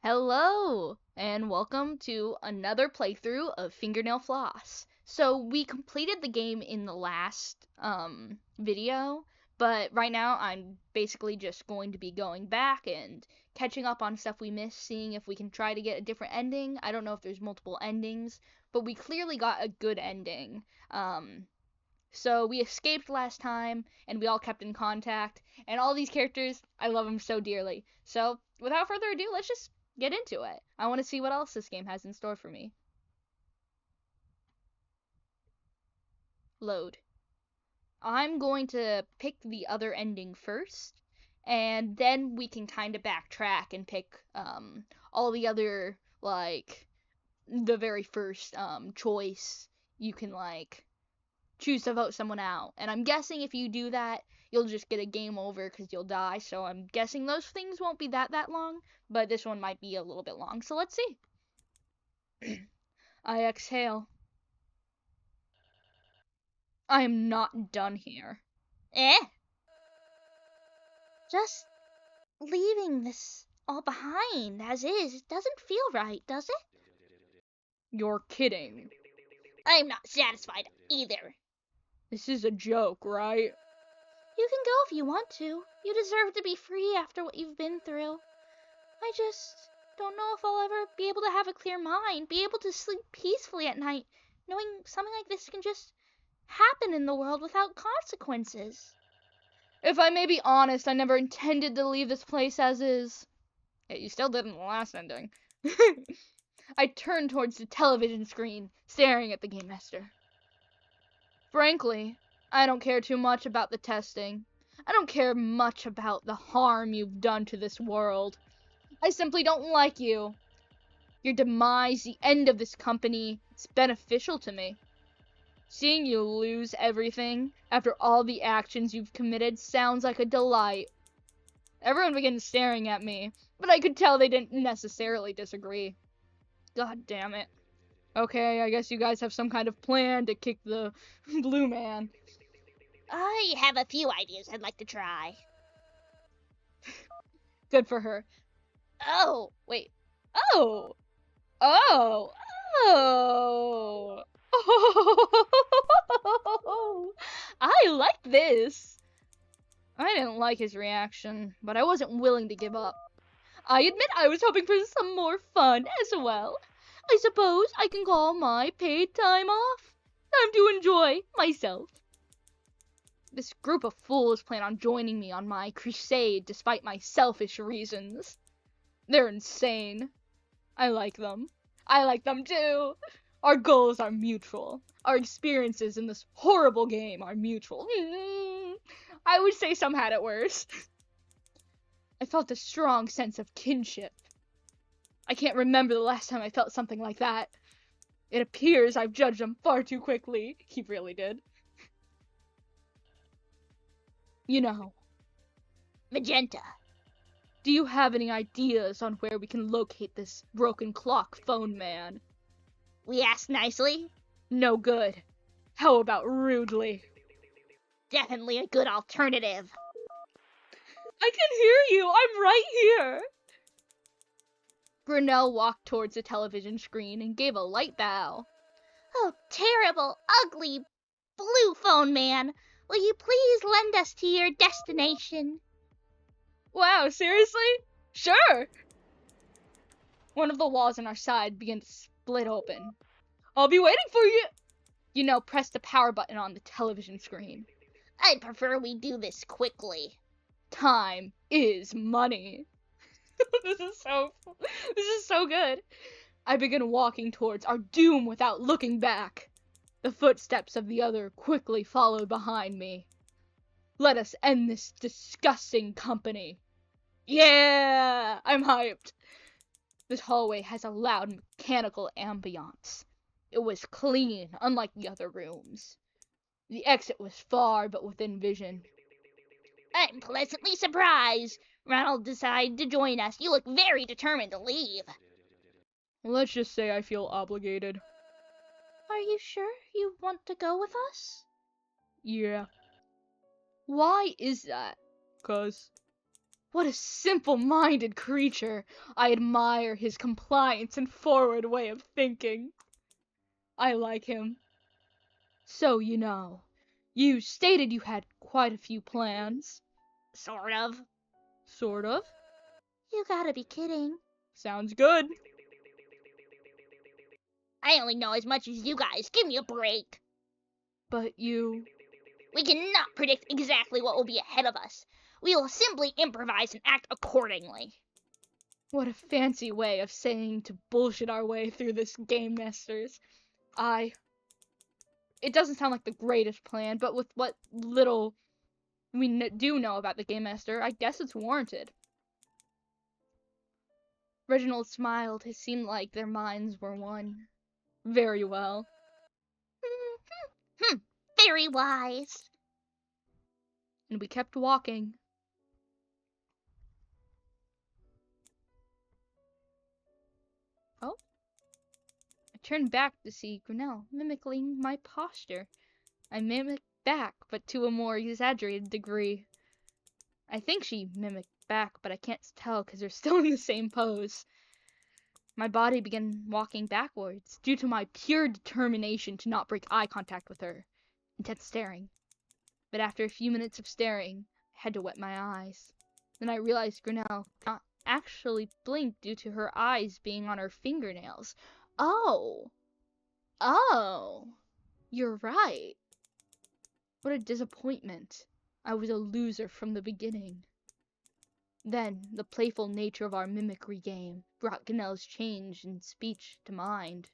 Hello, and welcome to another playthrough of Fingernail Floss. So we completed the game in the last video, but right now I'm basically just going to be going back and catching up on stuff we missed, seeing if we can try to get a different ending. I don't know if there's multiple endings, but we clearly got a good ending. So we escaped last time, and we all kept in contact, and all these characters, I love them so dearly. So without further ado, let's just get into it. I want to see what else this game has in store for me. Load. I'm going to pick the other ending first, and then we can kind of backtrack and pick all the other, like, the very first choice. You can, like, choose to vote someone out. And I'm guessing if you do that, you'll just get a game over because you'll die. So I'm guessing those things won't be that long, but this one might be a little bit long. So let's see. I exhale. I am not done here. Eh? Just leaving this all behind as is, it doesn't feel right, does it? You're kidding. I'm not satisfied either. This is a joke, right? You can go if you want to. You deserve to be free after what you've been through. I just don't know if I'll ever be able to have a clear mind, be able to sleep peacefully at night, knowing something like this can just happen in the world without consequences. If I may be honest, I never intended to leave this place as is. Yeah, you still did in the last ending. I turned towards the television screen, staring at the game master. Frankly, I don't care too much about the testing. I don't care much about the harm you've done to this world. I simply don't like you. Your demise, the end of this company, it's beneficial to me. Seeing you lose everything after all the actions you've committed sounds like a delight. Everyone began staring at me, but I could tell they didn't necessarily disagree. God damn it. Okay, I guess you guys have some kind of plan to kick the blue man. I have a few ideas I'd like to try. Good for her. Oh, Wait. Oh! Oh! Oh! Oh! I like this! I didn't like his reaction, but I wasn't willing to give up. I admit I was hoping for some more fun as well. I suppose I can call my paid time off. Time to enjoy myself. This group of fools plan on joining me on my crusade despite my selfish reasons. They're insane. I like them. I like them too. Our goals are mutual. Our experiences in this horrible game are mutual. I would say some had it worse. I felt a strong sense of kinship. I can't remember the last time I felt something like that. It appears I've judged him far too quickly. He really did. You know, magenta. do you have any ideas on where we can locate this broken clock phone man? We asked nicely. No good. How about rudely? Definitely a good alternative. I can hear you. I'm right here. Grinnell walked towards the television screen and gave a light bow. Oh, terrible, ugly, blue phone man. Will you please lend us to your destination? Wow, seriously? Sure. One of the walls on our side began to split open. I'll be waiting for you. You know, press the power button on the television screen. I'd prefer we do this quickly. Time is money. This is so good. I begin walking towards our doom without looking back. The footsteps of the other quickly followed behind me. Let us end this disgusting company. Yeah, I'm hyped. This hallway has a loud mechanical ambiance. It was clean, unlike the other rooms. The exit was far but within vision. I'm pleasantly surprised. Ronald decided to join us. You look very determined to leave. Let's just say I feel obligated. Are you sure you want to go with us? Yeah. Why is that? 'Cause What a simple-minded creature. I admire his compliance and forward way of thinking. I like him. So, you stated you had quite a few plans. Sort of. Sort of. You gotta be kidding. Sounds good. I only know as much as you guys. Give me a break. But you... We cannot predict exactly what will be ahead of us. We will simply improvise and act accordingly. What a fancy way of saying to bullshit our way through this game, Masters. It doesn't sound like the greatest plan, but with what little we do know about the Game Master, I guess it's warranted. Reginald smiled. It seemed like their minds were one. Very well. Very wise. And we kept walking. Oh? I turned back to see Grinnell mimicking my posture. I mimicked back, but to a more exaggerated degree. I think she mimicked back, but I can't tell because they're still in the same pose. My body began walking backwards, due to my pure determination to not break eye contact with her. Intense staring. But after a few minutes of staring, I had to wet my eyes. Then I realized Grinnell did not actually blink due to her eyes being on her fingernails. Oh! You're right. What a disappointment. I was a loser from the beginning. Then, the playful nature of our mimicry game brought Grinnell's change in speech to mind.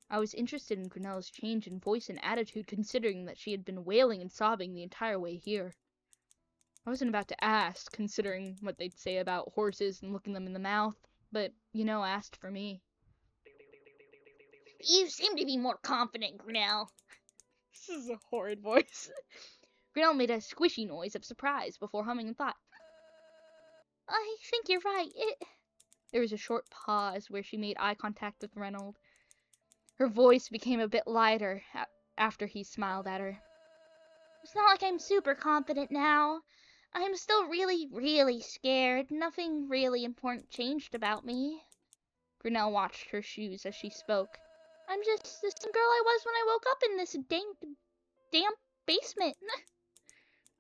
I was interested in Grinnell's change in voice and attitude, considering that she had been wailing and sobbing the entire way here. I wasn't about to ask, considering what they'd say about horses and looking them in the mouth, but, asked for me. You seem to be more confident, Grinnell. This is a horrid voice. Grinnell made a squishy noise of surprise before humming and thought. I think you're right. There was a short pause where she made eye contact with Reynolds. Her voice became a bit lighter after he smiled at her. It's not like I'm super confident now. I'm still really, really scared. Nothing really important changed about me. Grinnell watched her shoes as she spoke. I'm just the same girl I was when I woke up in this damp basement.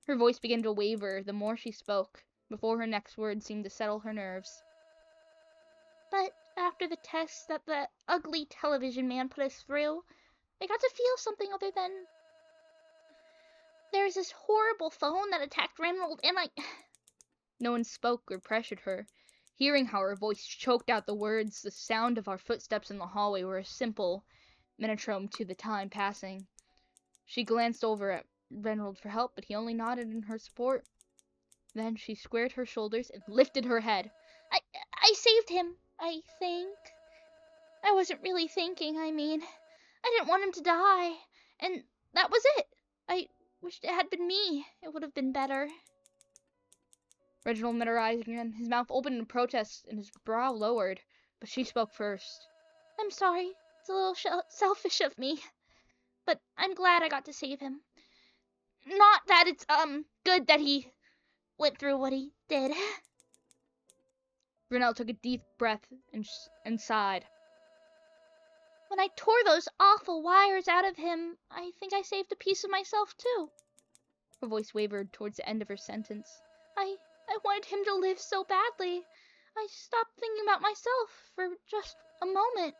Her voice began to waver the more she spoke, before her next words seemed to settle her nerves. But after the test that the ugly television man put us through, I got to feel something other than... There's this horrible phone that attacked Reynolds, and No one spoke or pressured her. Hearing how her voice choked out the words, the sound of our footsteps in the hallway were a simple metronome to the time passing. She glanced over at Reynolds for help, but he only nodded in her support. Then she squared her shoulders and lifted her head. I saved him, I think. I wasn't really thinking, I didn't want him to die, and that was it. I wished it had been me. It would have been better. Reginald met her eyes again, his mouth open in protest and his brow lowered, but she spoke first. I'm sorry. It's a little selfish of me, but I'm glad I got to save him. Not that it's, good that he went through what he did. Grinnell took a deep breath and sighed. When I tore those awful wires out of him, I think I saved a piece of myself, too. Her voice wavered towards the end of her sentence. I wanted him to live so badly. I stopped thinking about myself for just a moment.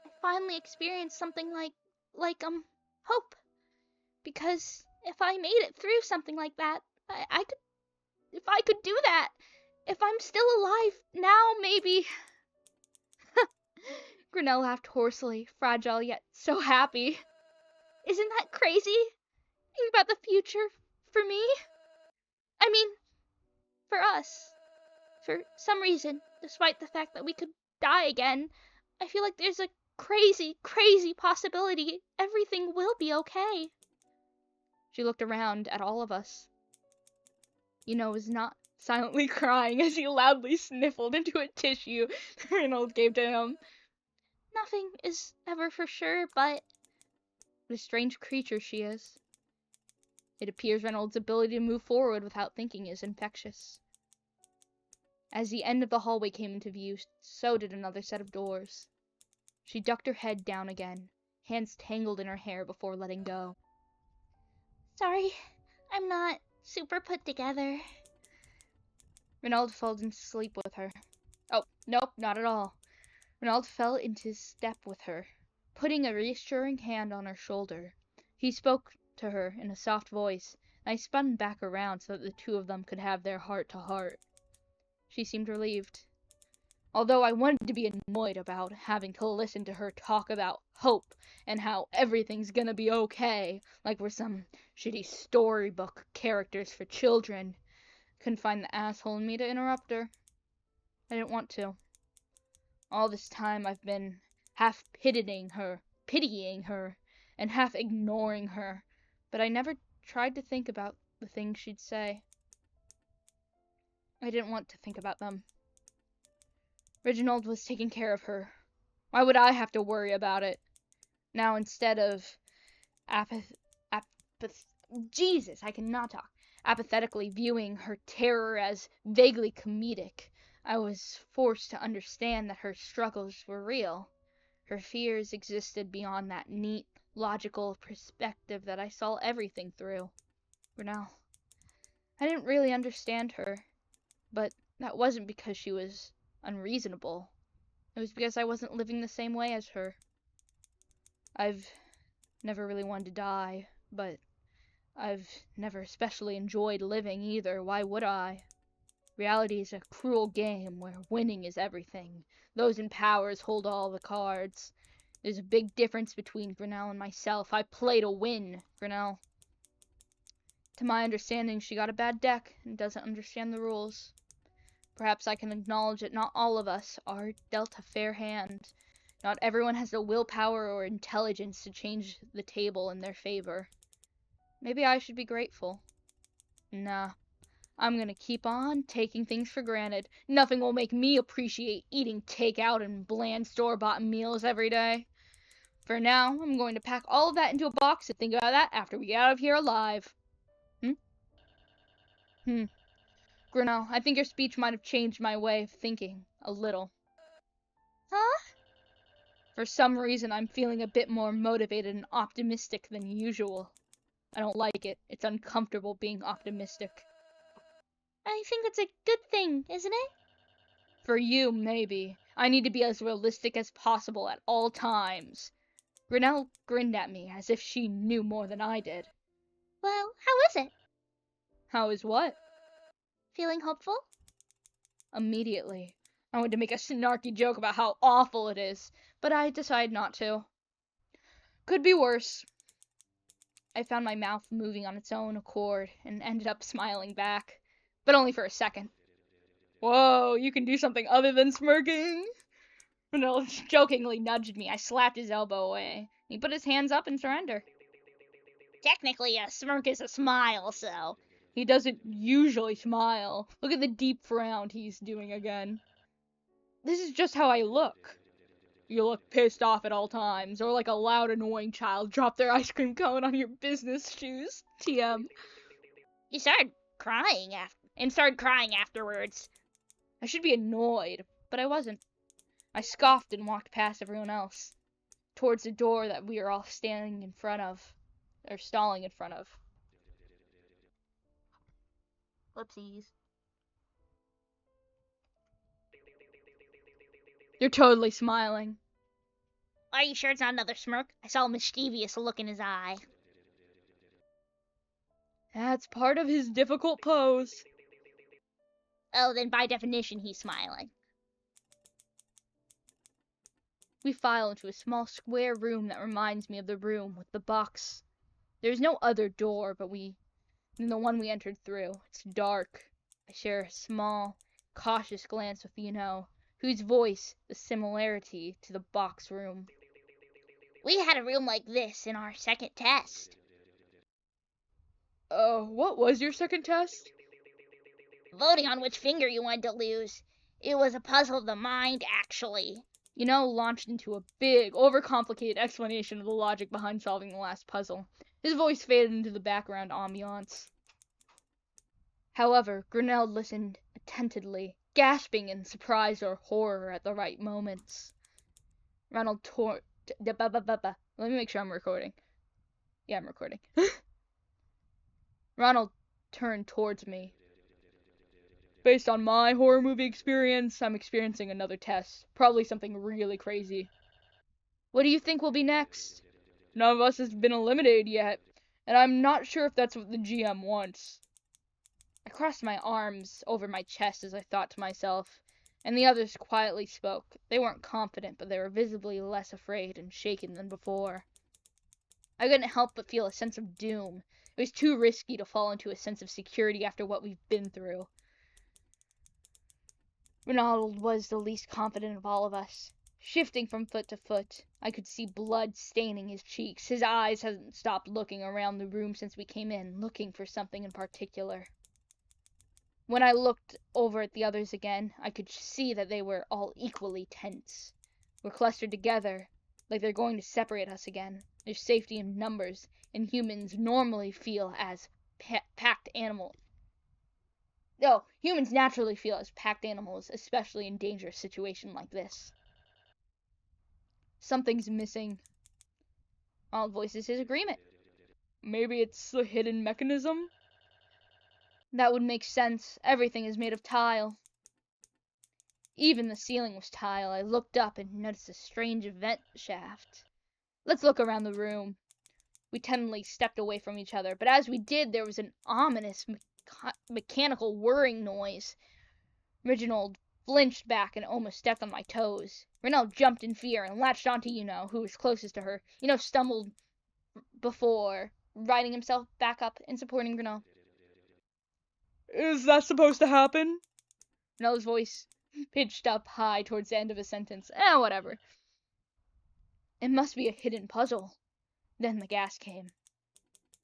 I finally experienced something like hope. Because if I made it through something like that, if I could do that, if I'm still alive now, maybe... Grinnell laughed hoarsely, fragile yet so happy. Isn't that crazy? Think about the future for me. For us. For some reason, despite the fact that we could die again, I feel like there's a crazy, crazy possibility everything will be okay. She looked around at all of us. Was not silently crying as he loudly sniffled into a tissue Reynolds gave to him. Nothing is ever for sure, but... What a strange creature she is. It appears Reynolds' ability to move forward without thinking is infectious. As the end of the hallway came into view, so did another set of doors. She ducked her head down again, hands tangled in her hair before letting go. Sorry, I'm not super put together. Renaud fell into sleep with her. Oh, nope, not at all. Renaud fell into step with her, putting a reassuring hand on her shoulder. He spoke to her in a soft voice, and I spun back around so that the two of them could have their heart-to-heart. She seemed relieved, although I wanted to be annoyed about having to listen to her talk about hope and how everything's gonna be okay, like we're some shitty storybook characters for children. Couldn't find the asshole in me to interrupt her. I didn't want to. All this time I've been half pitying her, and half ignoring her, but I never tried to think about the things she'd say. I didn't want to think about them. Reginald was taking care of her. Why would I have to worry about it? Now, instead of Jesus, I cannot talk. Apathetically viewing her terror as vaguely comedic, I was forced to understand that her struggles were real. Her fears existed beyond that neat, logical perspective that I saw everything through. Renelle. I didn't really understand her, but that wasn't because she was unreasonable. It was because I wasn't living the same way as her. I've never really wanted to die, but I've never especially enjoyed living either. Why would I? Reality is a cruel game where winning is everything. Those in powers hold all the cards. There's a big difference between Grinnell and myself. I play to win, Grinnell. To my understanding, she got a bad deck and doesn't understand the rules. Perhaps I can acknowledge that not all of us are dealt a fair hand. Not everyone has the willpower or intelligence to change the table in their favor. Maybe I should be grateful. Nah, I'm gonna keep on taking things for granted. Nothing will make me appreciate eating takeout and bland store-bought meals every day. For now, I'm going to pack all of that into a box and think about that after we get out of here alive. Grinnell, I think your speech might have changed my way of thinking a little. Huh? For some reason, I'm feeling a bit more motivated and optimistic than usual. I don't like it. It's uncomfortable being optimistic. I think that's a good thing, isn't it? For you, maybe. I need to be as realistic as possible at all times. Grinnell grinned at me as if she knew more than I did. Well, how is it? How is what? Feeling hopeful? Immediately. I wanted to make a snarky joke about how awful it is, but I decided not to. Could be worse. I found my mouth moving on its own accord and ended up smiling back, but only for a second. Whoa, you can do something other than smirking? Renault jokingly nudged me. I slapped his elbow away. He put his hands up in surrender. Technically, a smirk is a smile, so. He doesn't usually smile. Look at the deep frown he's doing again. This is just how I look. You look pissed off at all times, or like a loud, annoying child drop their ice cream cone on your business shoes. TM. You started crying afterwards. I should be annoyed, but I wasn't. I scoffed and walked past everyone else, towards the door that we were all stalling in front of. Whoopsies. You're totally smiling. Are you sure it's not another smirk? I saw a mischievous look in his eye. That's part of his difficult pose. Oh, then by definition, he's smiling. We file into a small square room that reminds me of the room with the box. There's no other door than the one we entered through. It's dark. I share a small, cautious glance with whose voice the similarity to the box room. We had a room like this in our second test. What was your second test? Voting on which finger you wanted to lose. It was a puzzle of the mind, actually. Launched into a big, overcomplicated explanation of the logic behind solving the last puzzle. His voice faded into the background ambiance. However, Grinnell listened attentively gasping in surprise or horror at the right moments. Ronald let me make sure I'm recording. Yeah, I'm recording. Ronald turned towards me. Based on my horror movie experience, I'm experiencing another test. Probably something really crazy. What do you think will be next? None of us has been eliminated yet, and I'm not sure if that's what the GM wants. I crossed my arms over my chest as I thought to myself, and the others quietly spoke. They weren't confident, but they were visibly less afraid and shaken than before. I couldn't help but feel a sense of doom. It was too risky to fall into a sense of security after what we've been through. Ronald was the least confident of all of us. Shifting from foot to foot, I could see blood staining his cheeks. His eyes hadn't stopped looking around the room since we came in, looking for something in particular. When I looked over at the others again, I could see that they were all equally tense. We're clustered together, like they're going to separate us again. There's safety in numbers, and humans normally feel as packed animals. No, humans naturally feel as packed animals, especially in dangerous situations like this. Something's missing. Ronald voices his agreement. Maybe it's a hidden mechanism? That would make sense. Everything is made of tile. Even the ceiling was tile. I looked up and noticed a strange vent shaft. Let's look around the room. We tentatively stepped away from each other, but as we did, there was an ominous mechanical whirring noise. Reginald flinched back and almost stepped on my toes. Renelle jumped in fear and latched onto who was closest to her. Stumbled before righting himself back up and supporting Renelle. Is that supposed to happen? Renelle's voice pitched up high towards the end of a sentence. Whatever. It must be a hidden puzzle. Then the gas came.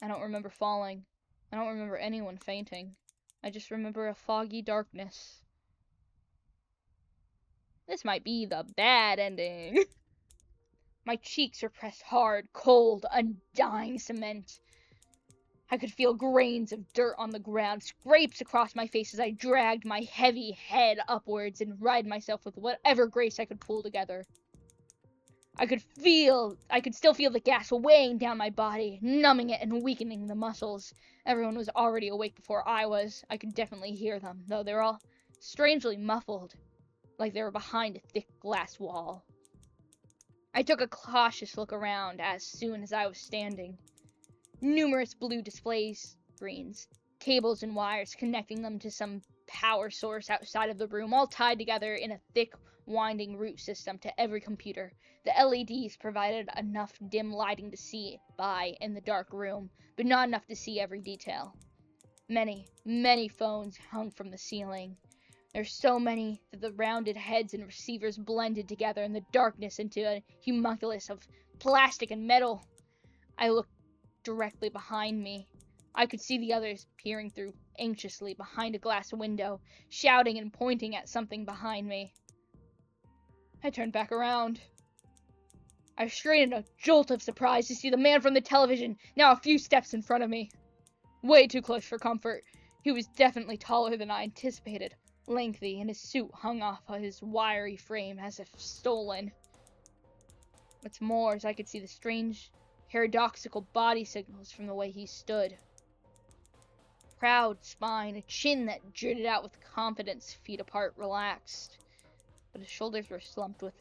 I don't remember falling. I don't remember anyone fainting. I just remember a foggy darkness. This might be the bad ending. My cheeks were pressed hard, cold, undying cement. I could feel grains of dirt on the ground, scrapes across my face as I dragged my heavy head upwards and righted myself with whatever grace I could pull together. I could still feel the gas weighing down my body, numbing it and weakening the muscles. Everyone was already awake before I was. I could definitely hear them, though they were all strangely muffled, like they were behind a thick glass wall. I took a cautious look around as soon as I was standing. Numerous blue display screens, cables and wires connecting them to some power source outside of the room, all tied together in a thick, winding root system to every computer. The LEDs provided enough dim lighting to see by in the dark room, but not enough to see every detail. Many, many phones hung from the ceiling. There's so many that the rounded heads and receivers blended together in the darkness into a homunculus of plastic and metal. I looked directly behind me. I could see the others peering through anxiously behind a glass window, shouting and pointing at something behind me. I turned back around. I strained in a jolt of surprise to see the man from the television now a few steps in front of me. Way too close for comfort. He was definitely taller than I anticipated. Lengthy, and his suit hung off his wiry frame as if stolen. What's more is I could see the strange, paradoxical body signals from the way he stood. Proud spine, a chin that jutted out with confidence, feet apart, relaxed. But his shoulders were slumped with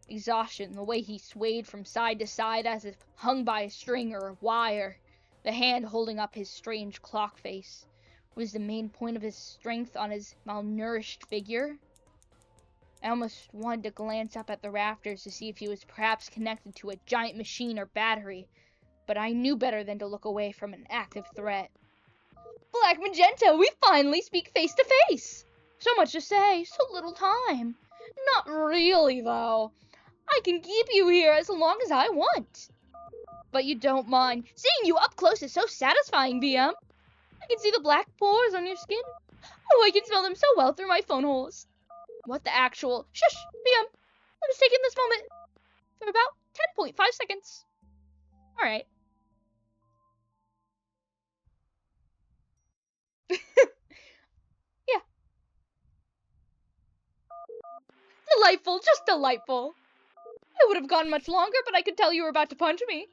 exhaustion, the way he swayed from side to side as if hung by a string or a wire. The hand holding up his strange clock face. Was the main point of his strength on his malnourished figure? I almost wanted to glance up at the rafters to see if he was perhaps connected to a giant machine or battery, but I knew better than to look away from an active threat. Black Magenta, we finally speak face to face! So much to say, so little time. Not really, though. I can keep you here as long as I want. But you don't mind. Seeing you up close is so satisfying, VM. I can see the black pores on your skin. Oh, I can smell them so well through my phone holes. What the actual... Shush, VM. I'm just taking this moment for about 10.5 seconds. Alright. Yeah. Delightful, just delightful. It would have gone much longer, but I could tell you were about to punch me.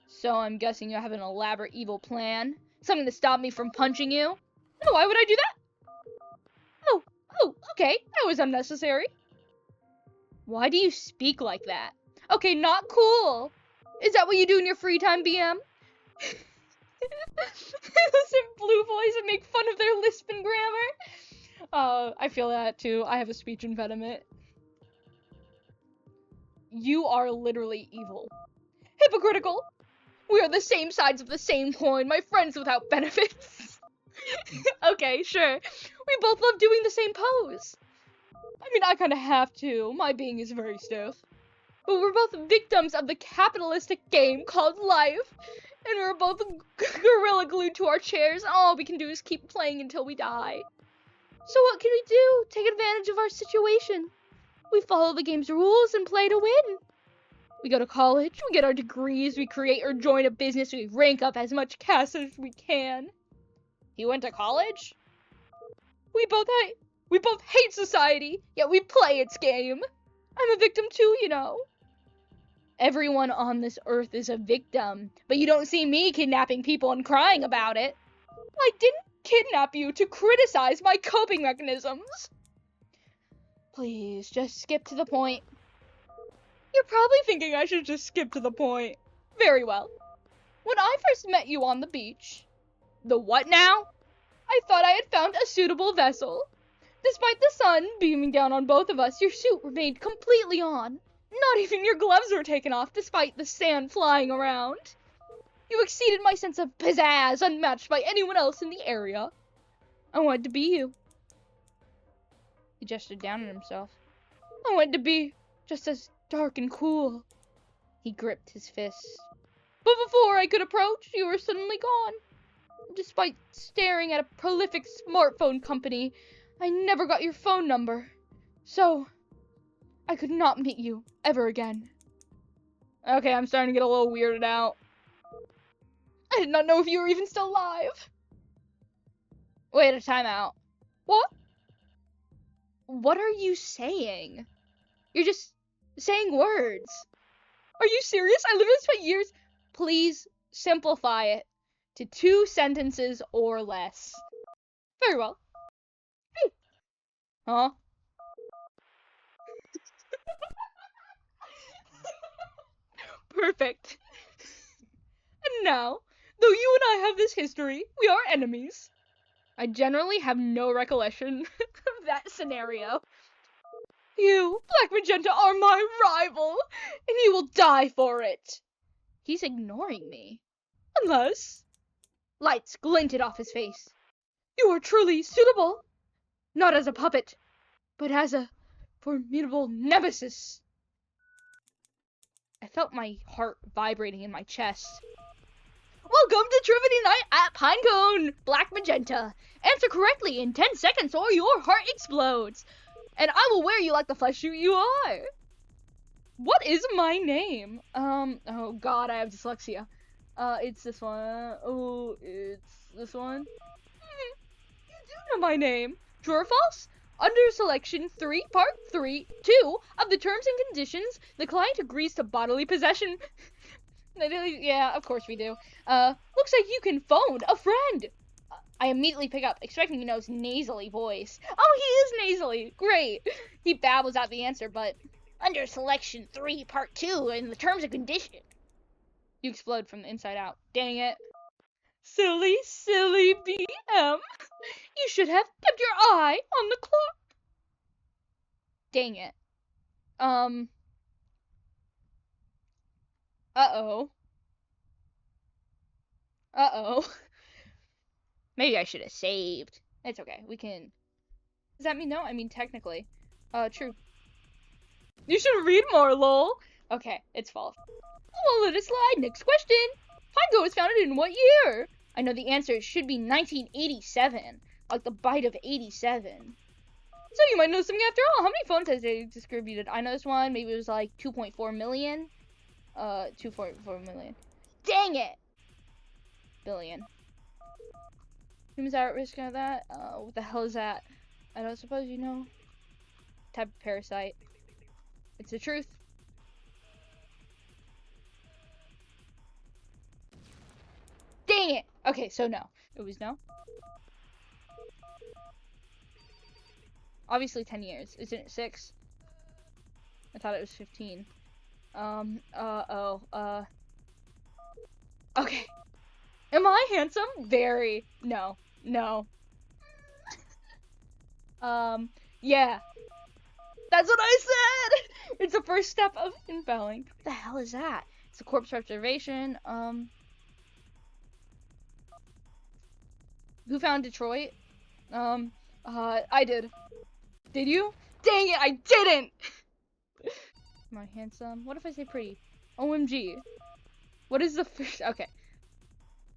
So I'm guessing you have an elaborate evil plan? Something to stop me from punching you? No, why would I do that? Oh, okay, that was unnecessary. Why do you speak like that? Okay, not cool. Is that what you do in your free time, BM? Listen, blue boys and make fun of their lisp and grammar. I feel that too. I have a speech impediment. You are literally evil. Hypocritical. We are the same sides of the same coin, my friends without benefits. Okay, sure. We both love doing the same pose. I mean, I kinda have to. My being is very stiff. But we're both victims of the capitalistic game called life. And we're both gorilla glued to our chairs, and all we can do is keep playing until we die. So what can we do? Take advantage of our situation. We follow the game's rules and play to win. We go to college, we get our degrees, we create or join a business, we rank up as much cash as we can. He went to college? We both hate society, yet we play its game. I'm a victim too, you know. Everyone on this earth is a victim, but you don't see me kidnapping people and crying about it. I didn't kidnap you to criticize my coping mechanisms. Please, just skip to the point. You're probably thinking I should just skip to the point. Very well. When I first met you on the beach... The what now? I thought I had found a suitable vessel. Despite the sun beaming down on both of us, your suit remained completely on. Not even your gloves were taken off, despite the sand flying around. You exceeded my sense of pizzazz, unmatched by anyone else in the area. I wanted to be you. He gestured down at himself. I wanted to be just as dark and cool. He gripped his fist. But before I could approach, you were suddenly gone. Despite staring at a prolific smartphone company, I never got your phone number. So, I could not meet you ever again. Okay, I'm starting to get a little weirded out. I did not know if you were even still alive. Wait, a timeout. What? What are you saying? You're just saying words. Are you serious? I literally spent years. Please simplify it to 2 sentences or less. Very well. Hey. Huh? Perfect. And now, though you and I have this history, we are enemies. I generally have no recollection of that scenario. You, Black Magenta, are my rival, and you will die for it. He's ignoring me. Unless... Lights glinted off his face. You are truly suitable. Not as a puppet, but as a formidable nemesis. I felt my heart vibrating in my chest. Welcome to Trivia Night at Pinecone, Black Magenta. Answer correctly in 10 seconds or your heart explodes. And I will wear you like the flesh suit you are. What is my name? Oh god, I have dyslexia. It's this one. Oh, it's this one. You do know my name. True or false? Under Selection 3, Part 3, 2 of the Terms and Conditions, the client agrees to bodily possession. Yeah, of course we do. Looks like you can phone a friend. I immediately pick up, expecting to know his nasally voice. Oh, he is nasally. Great. He babbles out the answer, but... Under Selection 3, Part 2, in the Terms and Conditions. You explode from the inside out. Dang it. Silly, silly BM. You should have kept your eye on the clock. Dang it. Uh-oh. Uh-oh. Maybe I should have saved. It's okay. We can... Does that mean no? I mean, technically. True. You should read more, lol. Okay, it's false. Well, let it slide. Next question. Pingo was founded in what year? I know the answer should be 1987. Like the bite of 87. So you might know something after all. How many phones has they distributed? I know this one. Maybe it was like 2.4 million. 2.4 million. Dang it! Billion. Humans are at risk of that? What the hell is that? I don't suppose you know. type of parasite. It's the truth. Dang it! Okay, so no. It was no. Obviously 10 years. Isn't it 6? I thought it was 15. Okay. Am I handsome? Very. No. No. Yeah. That's what I said! It's the first step of impelling. What the hell is that? It's a corpse preservation. Who found Detroit? I did. Did you? Dang it, I didn't! Am I handsome? What if I say pretty? OMG. What is the first? Okay.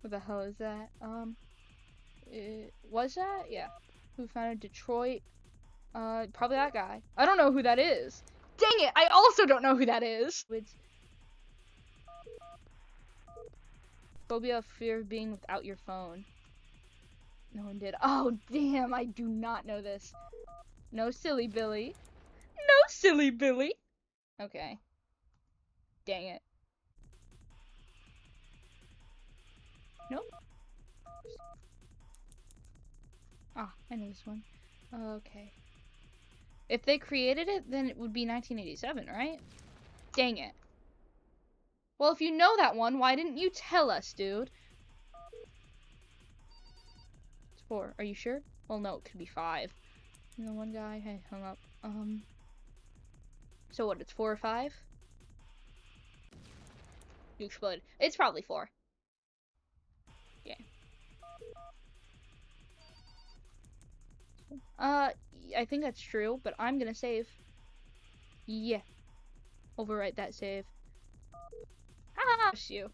What the hell is that? Was that? Yeah. Who founded Detroit? Probably that guy. I don't know who that is. Dang it, I also don't know who that is. It's phobia, fear of being without your phone. No one did. Oh, damn, I do not know this. No, silly Billy. No, silly Billy. Okay. Dang it. Nope. Ah, I know this one. Okay. If they created it, then it would be 1987, right? Dang it. Well, if you know that one, why didn't you tell us, dude? It's 4. Are you sure? Well, no, it could be 5. And the one guy had hung up. So what, it's 4 or 5? You exploded. It's probably 4. Yeah. I think that's true, but I'm gonna save. Yeah. Overwrite that save. Ah, you.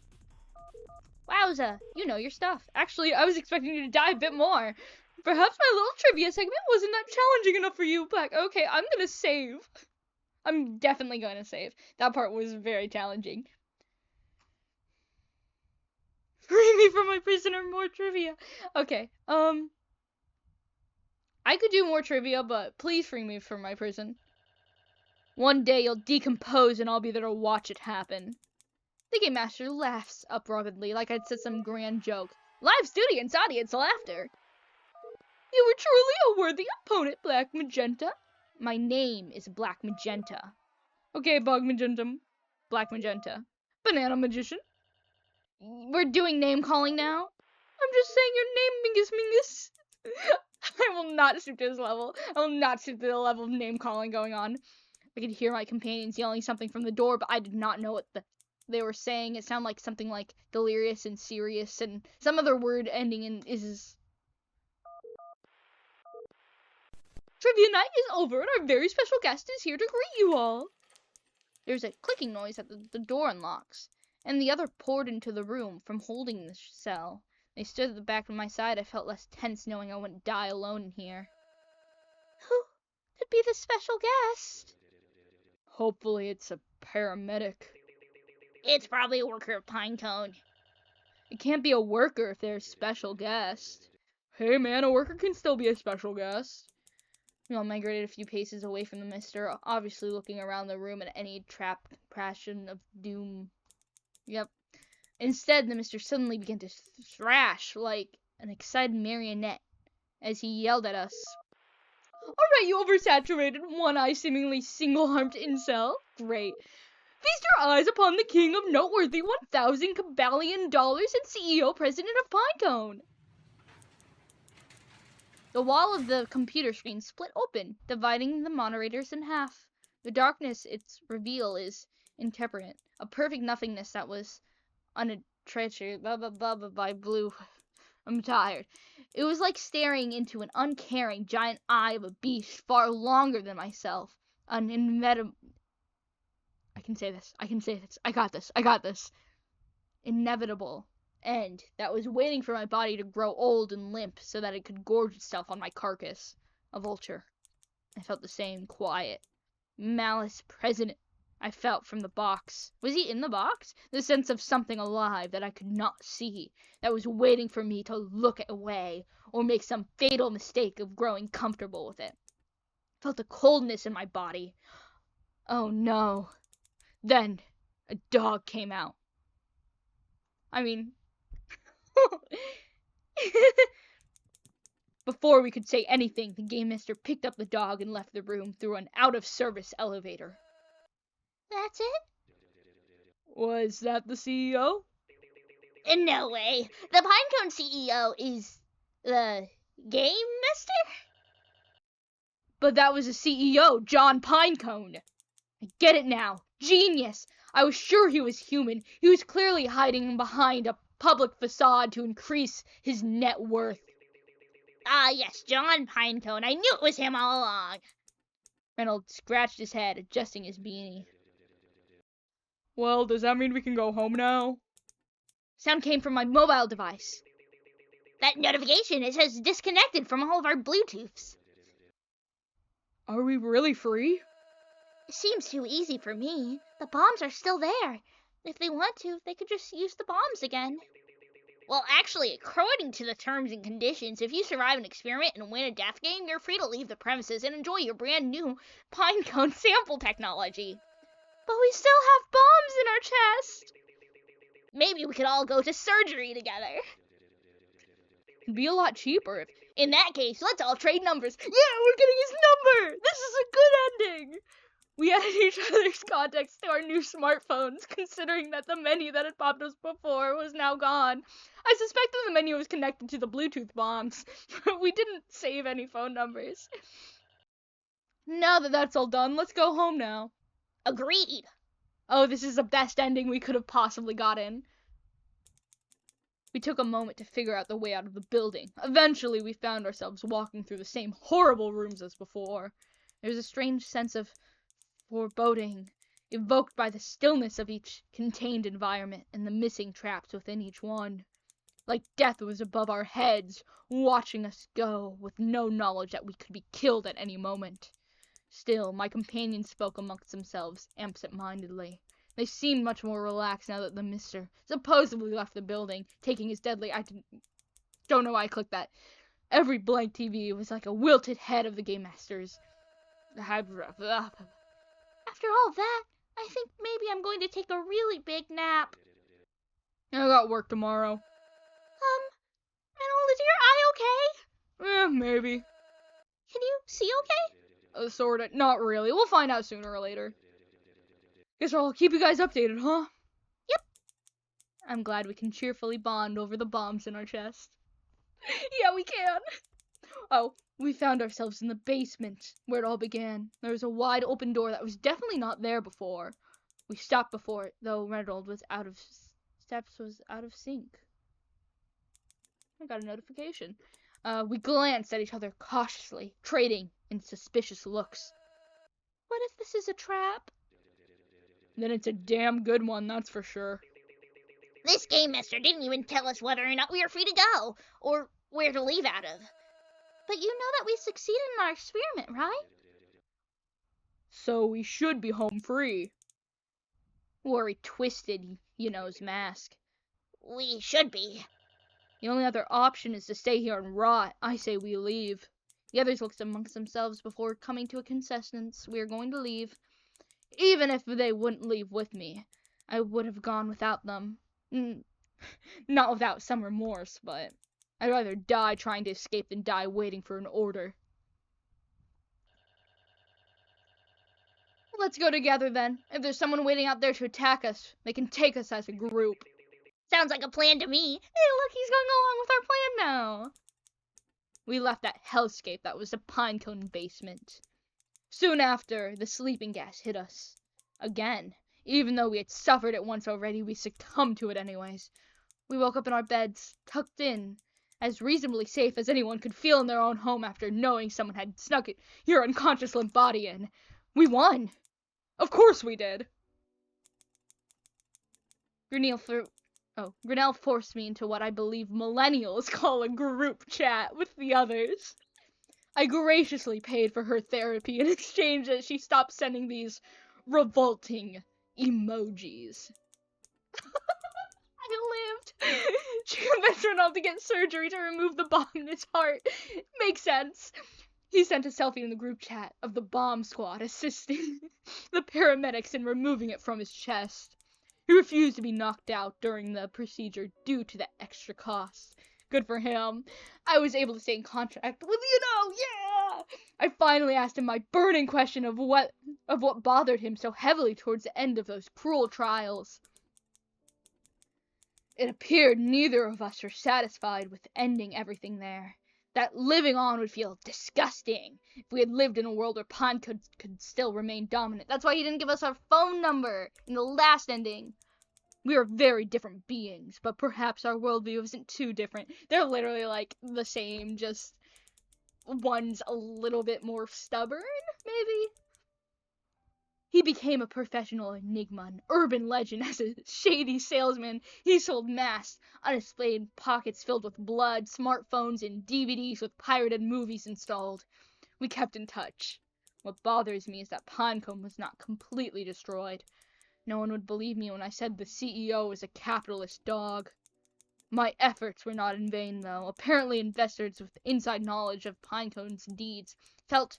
Wowza, you know your stuff. Actually, I was expecting you to die a bit more. Perhaps my little trivia segment wasn't that challenging enough for you, but okay, I'm gonna save. I'm definitely going to save. That part was very challenging. Free me from my prison or more trivia. Okay, I could do more trivia, but please free me from my prison. One day you'll decompose and I'll be there to watch it happen. The Game Master laughs uproartedly like I'd said some grand joke. Live student's audience laughter. You were truly a worthy opponent, Black Magenta. My name is Black Magenta. Okay, Bug Magenta. Black Magenta. Banana Magician. We're doing name calling now? I'm just saying your name, Mingus Mingus. I will not stoop to this level. I will not stoop to the level of name calling going on. I could hear my companions yelling something from the door, but I did not know what they were saying. It sounded like something like delirious and serious and some other word ending in is. Trivia night is over and our very special guest is here to greet you all. There's a clicking noise as the door unlocks, and the other poured into the room from holding the cell. They stood at the back of my side. I felt less tense knowing I wouldn't die alone in here. Who could be the special guest? Hopefully it's a paramedic. It's probably a worker of Pinecone. It can't be a worker if they're a special guest. Hey man, a worker can still be a special guest. We all migrated a few paces away from the mister, obviously looking around the room at any trap passion of doom. Yep. Instead, the mister suddenly began to thrash like an excited marionette as he yelled at us. Alright, you oversaturated, one-eyed, seemingly single-armed incel. Great. Feast your eyes upon the king of noteworthy 1,000 Cabalion dollars and CEO president of Pinecone. The wall of the computer screen split open, dividing the moderators in half. The darkness its reveal is intemperate, a perfect nothingness that was unattached. Blah blah blah blah blah. Blue. I'm tired. It was like staring into an uncaring giant eye of a beast far longer than myself. An inevitable. I can say this. I can say this. I got this. I got this. Inevitable end that was waiting for my body to grow old and limp so that it could gorge itself on my carcass. A vulture. I felt the same quiet, malice present I felt from the box. Was he in the box? The sense of something alive that I could not see, that was waiting for me to look away or make some fatal mistake of growing comfortable with it. felt a coldness in my body. Oh no. Then, a dog came out. I mean... Before we could say anything, the game master picked up the dog and left the room through an out-of-service elevator. That's it? Was that the CEO? No way. The Pinecone CEO is the game master? But that was the CEO, John Pinecone. I get it now. Genius. I was sure he was human. He was clearly hiding behind a public facade to increase his net worth. Ah, yes, John Pinecone. I knew it was him all along. Reynolds scratched his head, adjusting his beanie. Well, does that mean we can go home now? Sound came from my mobile device. That notification, it says disconnected from all of our Bluetooths. Are we really free? It seems too easy for me. The bombs are still there. If they want to, they could just use the bombs again. Well, actually, according to the terms and conditions, if you survive an experiment and win a death game, you're free to leave the premises and enjoy your brand new Pinecone sample technology. But we still have bombs in our chest. Maybe we could all go to surgery together. It'd be a lot cheaper if... In that case, let's all trade numbers. Yeah, we're getting his number! This is a good ending! We added each other's contacts to our new smartphones, considering that the menu that had popped us before was now gone. I suspected the menu was connected to the Bluetooth bombs, but we didn't save any phone numbers. Now that that's all done, let's go home now. Agreed. Oh, this is the best ending we could have possibly gotten. We took a moment to figure out the way out of the building. Eventually, we found ourselves walking through the same horrible rooms as before. There was a strange sense of foreboding, evoked by the stillness of each contained environment and the missing traps within each one. Like death was above our heads, watching us go, with no knowledge that we could be killed at any moment. Still, my companions spoke amongst themselves, absent-mindedly. They seemed much more relaxed now that the mister supposedly left the building, taking his deadly... don't know why I clicked that. Every blank TV was like a wilted head of the game masters. After all that, I think maybe I'm going to take a really big nap. I got work tomorrow. Reynold, is your eye okay? Maybe. Can you see okay? Sorta. Not really. We'll find out sooner or later. Guess I'll keep you guys updated, huh? Yep. I'm glad we can cheerfully bond over the bombs in our chest. Yeah, we can. Oh, we found ourselves in the basement, where it all began. There was a wide open door that was definitely not there before. We stopped before it, though Reynolds was out of sync. I got a notification. We glanced at each other cautiously, trading in suspicious looks. What if this is a trap? Then it's a damn good one, that's for sure. This game master didn't even tell us whether or not we were free to go, or where to leave out of. But you know that we succeeded in our experiment, right? So we should be home free. Worry twisted, his mask. We should be. The only other option is to stay here and rot. I say we leave. The others looked amongst themselves before coming to a consensus. We are going to leave. Even if they wouldn't leave with me, I would have gone without them. Not without some remorse, but I'd rather die trying to escape than die waiting for an order. Let's go together then. If there's someone waiting out there to attack us, they can take us as a group. Sounds like a plan to me. Hey, look, he's going along with our plan now. We left that hellscape that was the Pinecone basement. Soon after, the sleeping gas hit us. Again. Even though we had suffered it once already, we succumbed to it anyways. We woke up in our beds, tucked in, as reasonably safe as anyone could feel in their own home after knowing someone had snuck your unconscious limp body in. We won. Of course we did. Grinnell forced me into what I believe millennials call a group chat with the others. I graciously paid for her therapy in exchange that she stopped sending these revolting emojis. I lived. She convinced Reynolds to get surgery to remove the bomb in his heart. Makes sense. He sent a selfie in the group chat of the bomb squad assisting the paramedics in removing it from his chest. He refused to be knocked out during the procedure due to the extra costs. Good for him. I was able to stay in contact with, yeah! I finally asked him my burning question of what bothered him so heavily towards the end of those cruel trials. It appeared neither of us were satisfied with ending everything there. That living on would feel disgusting if we had lived in a world where Pine could still remain dominant. That's why he didn't give us our phone number in the last ending. We are very different beings, but perhaps our worldview isn't too different. They're literally like the same, just one's a little bit more stubborn, maybe? He became a professional enigma, an urban legend as a shady salesman. He sold masks, unexplained pockets filled with blood, smartphones, and DVDs with pirated movies installed. We kept in touch. What bothers me is that Pinecone was not completely destroyed. No one would believe me when I said the CEO is a capitalist dog. My efforts were not in vain, though. Apparently investors with inside knowledge of Pinecone's deeds felt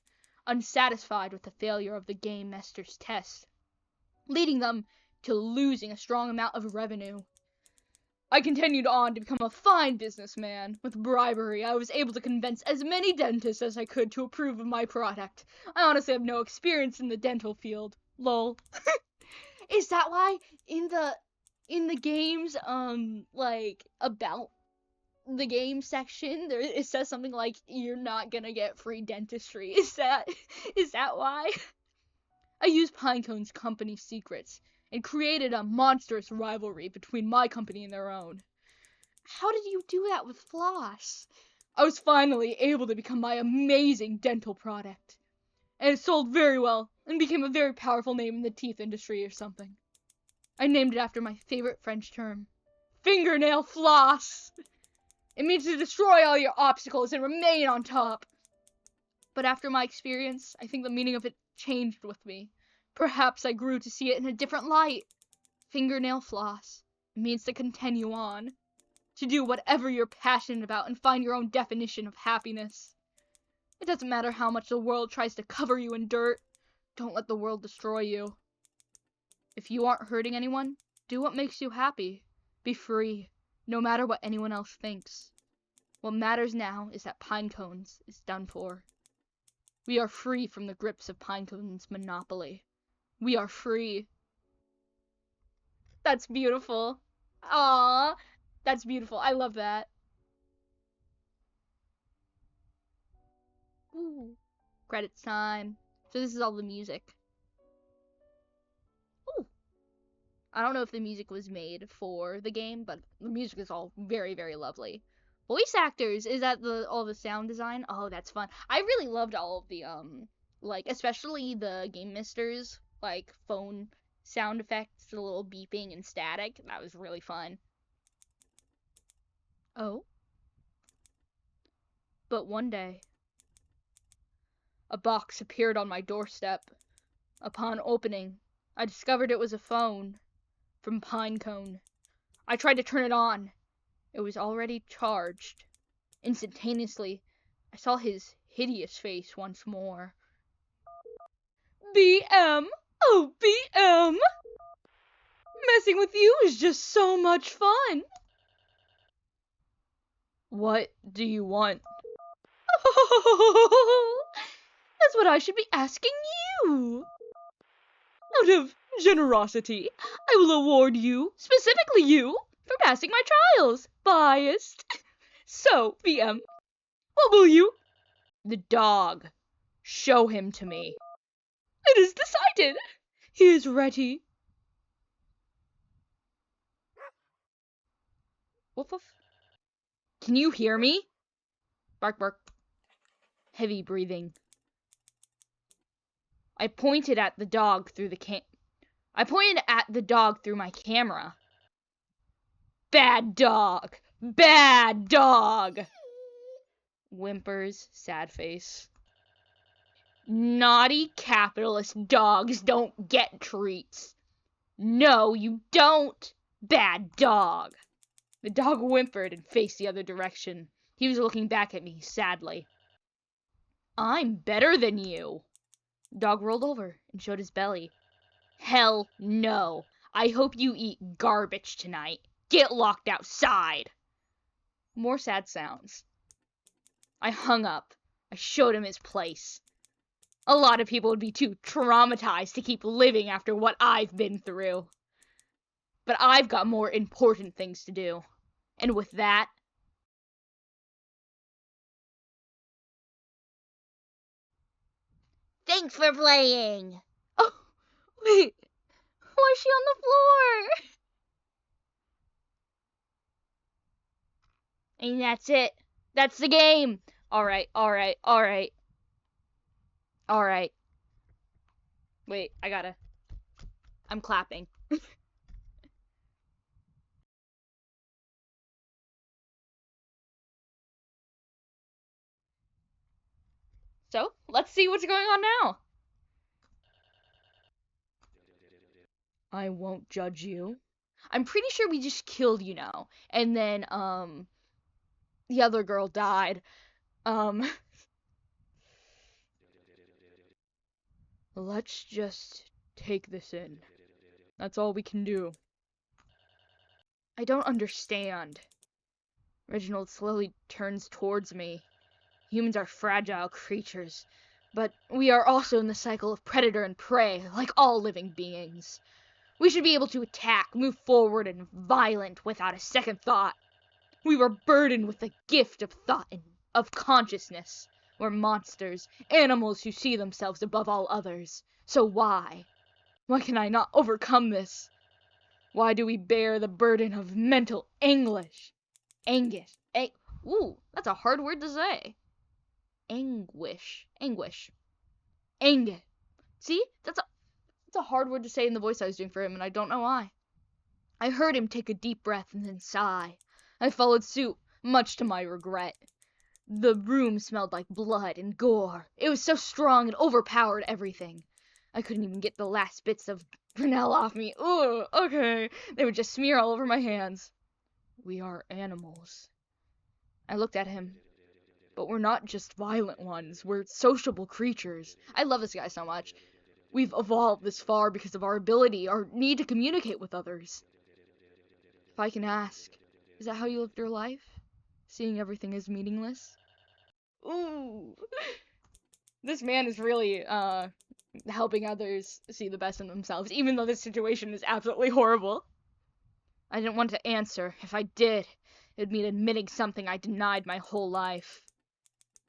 unsatisfied with the failure of the game master's test, leading them to losing a strong amount of revenue. I continued on to become a fine businessman. With bribery, I was able to convince as many dentists as I could to approve of my product. I honestly have no experience in the dental field. Lol. Is that why in the games, like, about the game section, it says something like, you're not gonna get free dentistry? Is that why? I used Pinecone's company secrets and created a monstrous rivalry between my company and their own. How did you do that with floss? I was finally able to become my amazing dental product. And it sold very well and became a very powerful name in the teeth industry or something. I named it after my favorite French term, fingernail floss. It means to destroy all your obstacles and remain on top. But after my experience, I think the meaning of it changed with me. Perhaps I grew to see it in a different light. Fingernail floss. It means to continue on. To do whatever you're passionate about and find your own definition of happiness. It doesn't matter how much the world tries to cover you in dirt. Don't let the world destroy you. If you aren't hurting anyone, do what makes you happy. Be free, no matter what anyone else thinks. What matters now is that Pinecones is done for. We are free from the grips of Pinecone's monopoly. We are free. That's beautiful. Aww, that's beautiful. I love that. Ooh. Credits time. So this is all the music. Ooh. I don't know if the music was made for the game, but the music is all very, very lovely. Voice actors, is that all the sound design? Oh, that's fun. I really loved all of the like, especially the game misters, like phone sound effects, the little beeping and static. That was really fun. Oh. But one day, a box appeared on my doorstep. Upon opening, I discovered it was a phone from Pinecone. I tried to turn it on. It was already charged. Instantaneously, I saw his hideous face once more. BM! Oh, BM! Messing with you is just so much fun! What do you want? That's what I should be asking you! Out of generosity, I will award you, specifically you, for passing my trials. Biased. So, VM, what will you? The dog. Show him to me. It is decided. He is ready. Woof woof. Can you hear me? Bark bark. Heavy breathing. I pointed at the dog through my camera. Bad dog! Bad dog! Whimpers, sad face. Naughty capitalist dogs don't get treats. No, you don't! Bad dog! The dog whimpered and faced the other direction. He was looking back at me sadly. I'm better than you. Dog rolled over and showed his belly. Hell no. I hope you eat garbage tonight. Get locked outside. More sad sounds. I hung up. I showed him his place. A lot of people would be too traumatized to keep living after what I've been through. But I've got more important things to do. And with that, Thanks for playing. oh, wait, why is she on the floor? And that's it. That's the game. Alright. Wait, I'm clapping. So, let's see what's going on now. I won't judge you. I'm pretty sure we just killed you now. And then, the other girl died. Let's just take this in. That's all we can do. I don't understand. Reginald slowly turns towards me. Humans are fragile creatures, but we are also in the cycle of predator and prey, like all living beings. We should be able to attack, move forward, and violent without a second thought. We were burdened with the gift of thought and of consciousness. We're monsters, animals who see themselves above all others. So why? Why can I not overcome this? Why do we bear the burden of mental anguish? Ooh, that's a hard word to say. Anguish. See, that's a hard word to say in the voice I was doing for him, and I don't know why. I heard him take a deep breath and then sigh. I followed suit, much to my regret. The room smelled like blood and gore. It was so strong it overpowered everything. I couldn't even get the last bits of Grinnell off me. Ooh, okay. They would just smear all over my hands. We are animals. I looked at him. But we're not just violent ones. We're sociable creatures. I love this guy so much. We've evolved this far because of our ability, our need to communicate with others. If I can ask, is that how you lived your life? Seeing everything as meaningless? Ooh. This man is really, helping others see the best in themselves, even though this situation is absolutely horrible. I didn't want to answer. If I did, it would mean admitting something I denied my whole life.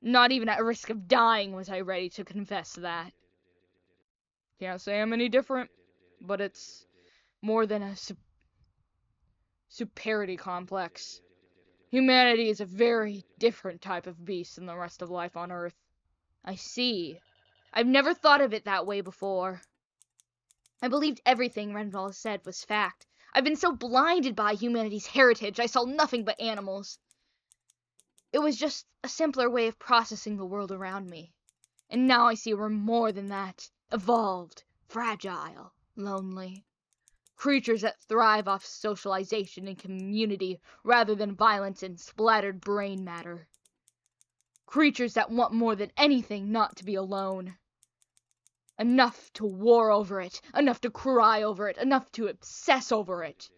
Not even at risk of dying was I ready to confess that. Can't say I'm any different, but it's more than a superiority complex. Humanity is a very different type of beast than the rest of life on Earth. I see. I've never thought of it that way before. I believed everything Renval said was fact. I've been so blinded by humanity's heritage, I saw nothing but animals. It was just a simpler way of processing the world around me. And now I see we're more than that. Evolved, fragile, lonely. Creatures that thrive off socialization and community rather than violence and splattered brain matter. Creatures that want more than anything not to be alone. Enough to war over it, enough to cry over it, enough to obsess over it.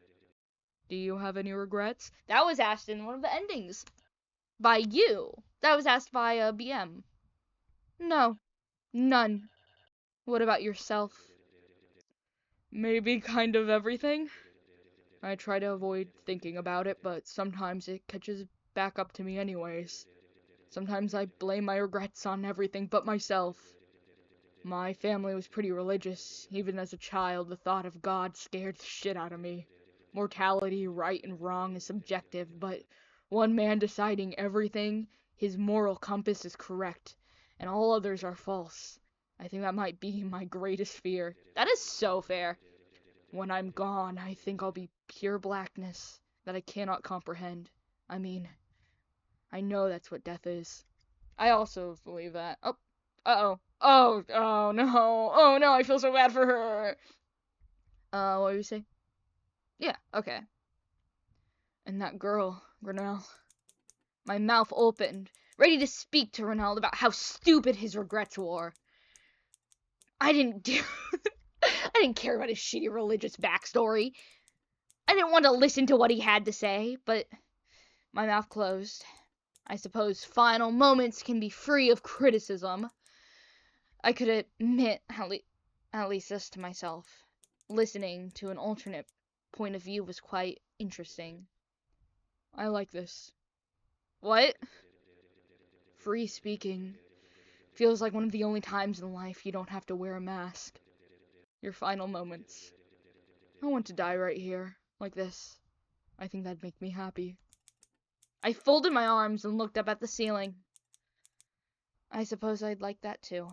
Do you have any regrets? That was asked in one of the endings. By you. That was asked by a BM. No, none. What about yourself? Maybe kind of everything. I try to avoid thinking about it, but sometimes it catches back up to me anyways. Sometimes I blame my regrets on everything but myself. My family was pretty religious. Even as a child, the thought of God scared the shit out of me. Mortality, right and wrong, is subjective, but one man deciding everything, his moral compass is correct, and all others are false. I think that might be my greatest fear. That is so fair. When I'm gone, I think I'll be pure blackness that I cannot comprehend. I mean, I know that's what death is. I also believe that. Oh, uh-oh. Oh no. Oh no, I feel so bad for her. What do you say? Yeah, okay. And that girl, Grinnell. My mouth opened. ready to speak to Ronald about how stupid his regrets were. I didn't care about his shitty religious backstory. I didn't want to listen to what he had to say, but my mouth closed. I suppose final moments can be free of criticism. I could admit, at least this to myself. Listening to an alternate point of view was quite interesting. I like this. What? Free speaking. Feels like one of the only times in life you don't have to wear a mask. Your final moments. I want to die right here, like this. I think that'd make me happy. I folded my arms and looked up at the ceiling. I suppose I'd like that too.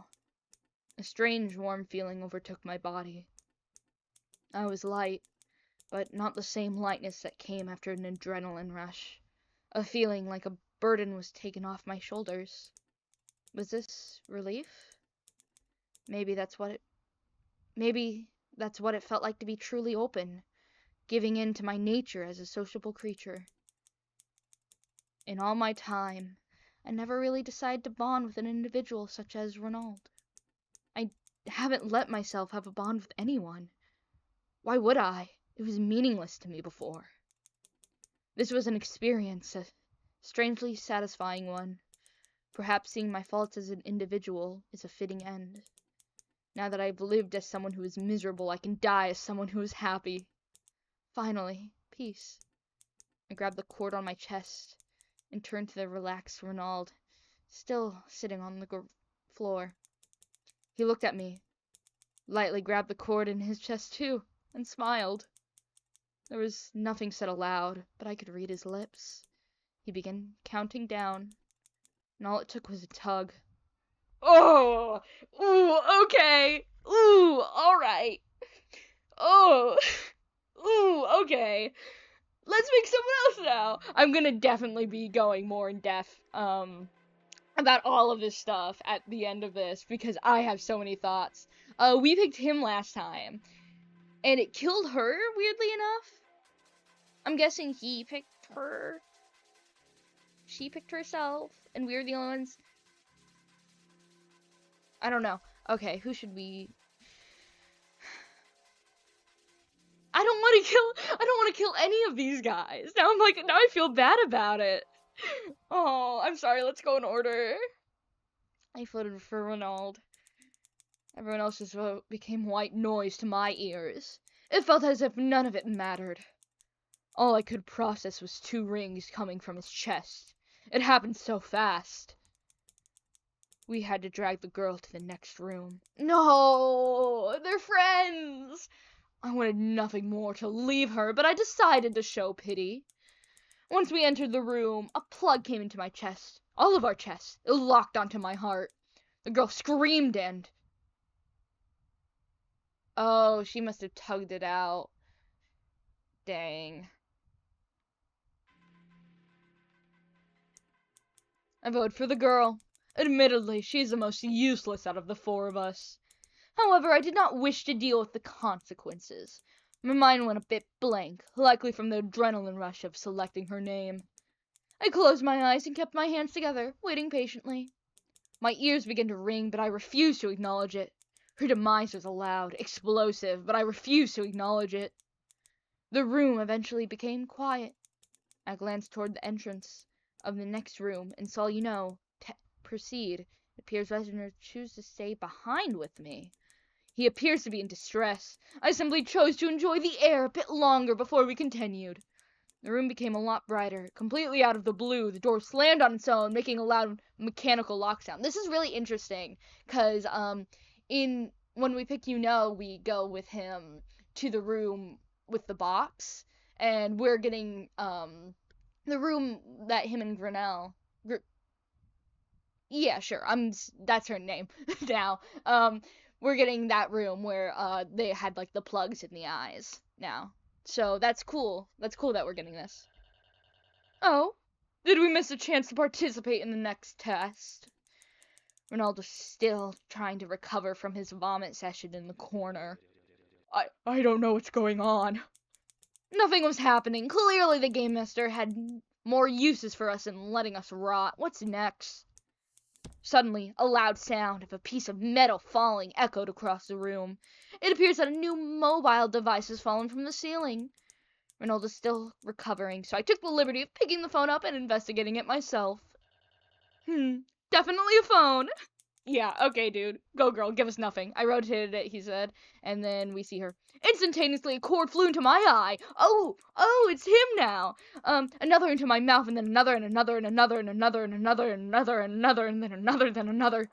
A strange warm feeling overtook my body. I was light, but not the same lightness that came after an adrenaline rush. A feeling like a burden was taken off my shoulders. Was this relief? Maybe that's what it felt like to be truly open, giving in to my nature as a sociable creature. In all my time, I never really decided to bond with an individual such as Ronald. I haven't let myself have a bond with anyone. Why would I? It was meaningless to me before. This was an experience, a strangely satisfying one. Perhaps seeing my faults as an individual is a fitting end. Now that I've lived as someone who is miserable, I can die as someone who is happy. Finally, peace. I grabbed the cord on my chest and turned to the relaxed Ronald, still sitting on the floor. He looked at me, lightly grabbed the cord in his chest too, and smiled. There was nothing said aloud, but I could read his lips. He began counting down, and all it took was a tug. Oh! Ooh, okay! Ooh, alright! Oh! Ooh, okay! Let's make someone else now! I'm gonna definitely be going more in depth, about all of this stuff at the end of this, because I have so many thoughts. We picked him last time, and it killed her, weirdly enough. I'm guessing he picked her. She picked herself, and we were the only ones. I don't know. Okay, who should we... I don't want to kill any of these guys. Now I feel bad about it. Oh, I'm sorry, let's go in order. I voted for Ronald. Everyone else's vote became white noise to my ears. It felt as if none of it mattered. All I could process was 2 rings coming from his chest. It happened so fast. We had to drag the girl to the next room. No, they're friends. I wanted nothing more to leave her, but I decided to show pity. Once we entered the room, a plug came into my chest. All of our chests. It locked onto my heart. The girl screamed and... Oh, she must have tugged it out. Dang. I voted for the girl. Admittedly, she's the most useless out of the 4 of us. However, I did not wish to deal with the consequences. My mind went a bit blank, likely from the adrenaline rush of selecting her name. I closed my eyes and kept my hands together, waiting patiently. My ears began to ring, but I refused to acknowledge it. Her demise was loud, explosive, but I refused to acknowledge it. The room eventually became quiet. I glanced toward the entrance of the next room and saw proceed. It appears Reznor chose to stay behind with me. He appears to be in distress. I simply chose to enjoy the air a bit longer before we continued. The room became a lot brighter. Completely out of the blue, the door slammed on its own, making a loud mechanical lock sound. This is really interesting, because when we pick we go with him to the room with the box, and we're getting the room that him and Grinnell... Yeah, sure, that's her name now. We're getting that room where they had like the plugs in the eyes now. So that's cool. That's cool that we're getting this. Oh, did we miss a chance to participate in the next test? Ronald was still trying to recover from his vomit session in the corner. I don't know what's going on. Nothing was happening. Clearly the game master had More uses for us than letting us rot. What's next? Suddenly, a loud sound of a piece of metal falling echoed across the room. It appears that a new mobile device has fallen from the ceiling. Reynolds is still recovering, so I took the liberty of picking the phone up and investigating it myself. Definitely a phone. Yeah, okay, dude. Go, girl, give us nothing. I rotated it, he said, and then we see her. Instantaneously, a cord flew into my eye. Oh, it's him now. Another into my mouth, and then another, and another, and another, and another, and another, and another, and another, and then another, then another.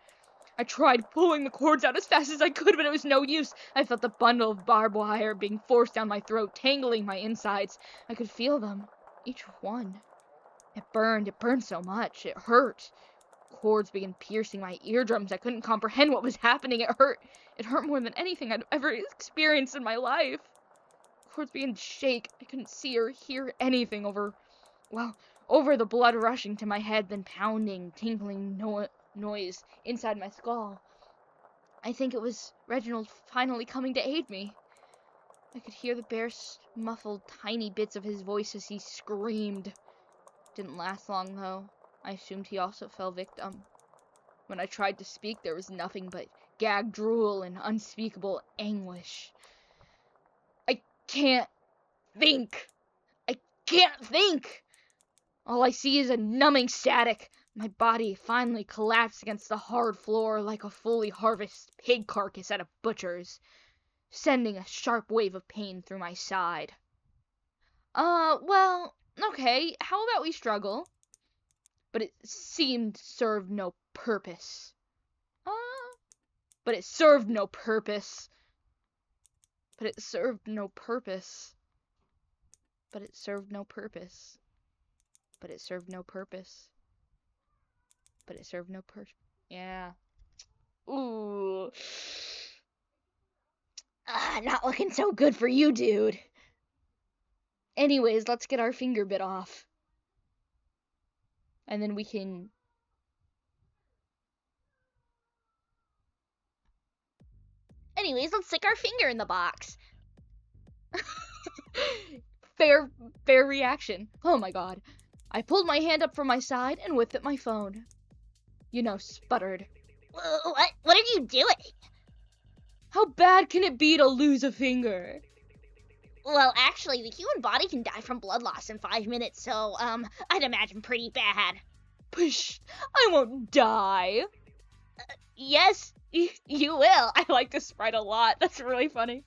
I tried pulling the cords out as fast as I could, but it was no use. I felt the bundle of barbed wire being forced down my throat, tangling my insides. I could feel them, each one. It burned so much. It hurt. Cords began piercing my eardrums. I couldn't comprehend what was happening. It hurt. It hurt more than anything I'd ever experienced in my life. Cords began to shake. I couldn't see or hear anything over the blood rushing to my head, then pounding, tinkling noise inside my skull. I think it was Reginald finally coming to aid me. I could hear the bear's muffled tiny bits of his voice as he screamed. Didn't last long, though. I assumed he also fell victim. When I tried to speak, there was nothing but gag drool and unspeakable anguish. I can't think. All I see is a numbing static. My body finally collapsed against the hard floor like a fully harvested pig carcass at a butcher's, sending a sharp wave of pain through my side. Well, okay, how about we struggle? But it seemed to serve no purpose. But it served no purpose. But it served no purpose. But it served no purpose. But it served no purpose. But it served no purpose. Yeah. Ooh. Not looking so good for you, dude. Anyways, let's get our finger bit off. And then we can... Anyways, let's stick our finger in the box. Fair reaction. Oh my god. I pulled my hand up from my side and with it my phone. Sputtered. What are you doing? How bad can it be to lose a finger? Well, actually, the human body can die from blood loss in 5 minutes, so, I'd imagine pretty bad. Psh, I won't die. Yes, you will. I like this sprite a lot. That's really funny.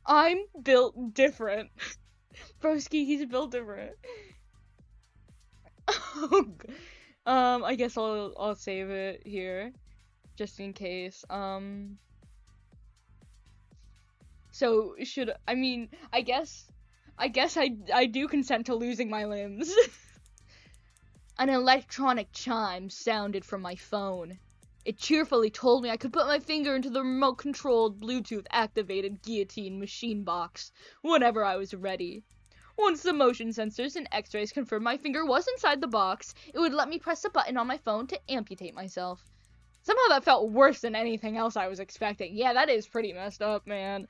I'm built different. Broski, he's built different. I guess I'll save it here, just in case. So I guess I do consent to losing my limbs. An electronic chime sounded from my phone. It cheerfully told me I could put my finger into the remote-controlled, Bluetooth-activated guillotine machine box whenever I was ready. Once the motion sensors and x-rays confirmed my finger was inside the box, it would let me press a button on my phone to amputate myself. Somehow that felt worse than anything else I was expecting. Yeah, that is pretty messed up, man.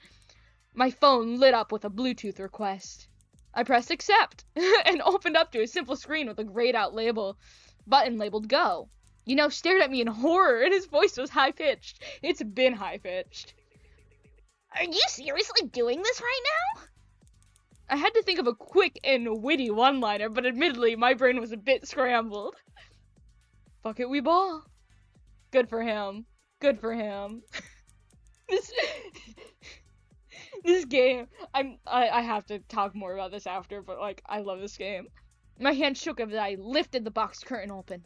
My phone lit up with a Bluetooth request. I pressed accept, and opened up to a simple screen with a grayed out button labeled go. Stared at me in horror, and his voice was high-pitched. It's been high-pitched. Are you seriously doing this right now? I had to think of a quick and witty one-liner, but admittedly, my brain was a bit scrambled. Fuck it, we ball. Good for him. This game, I have to talk more about this after, but, I love this game. My hand shook as I lifted the box curtain open.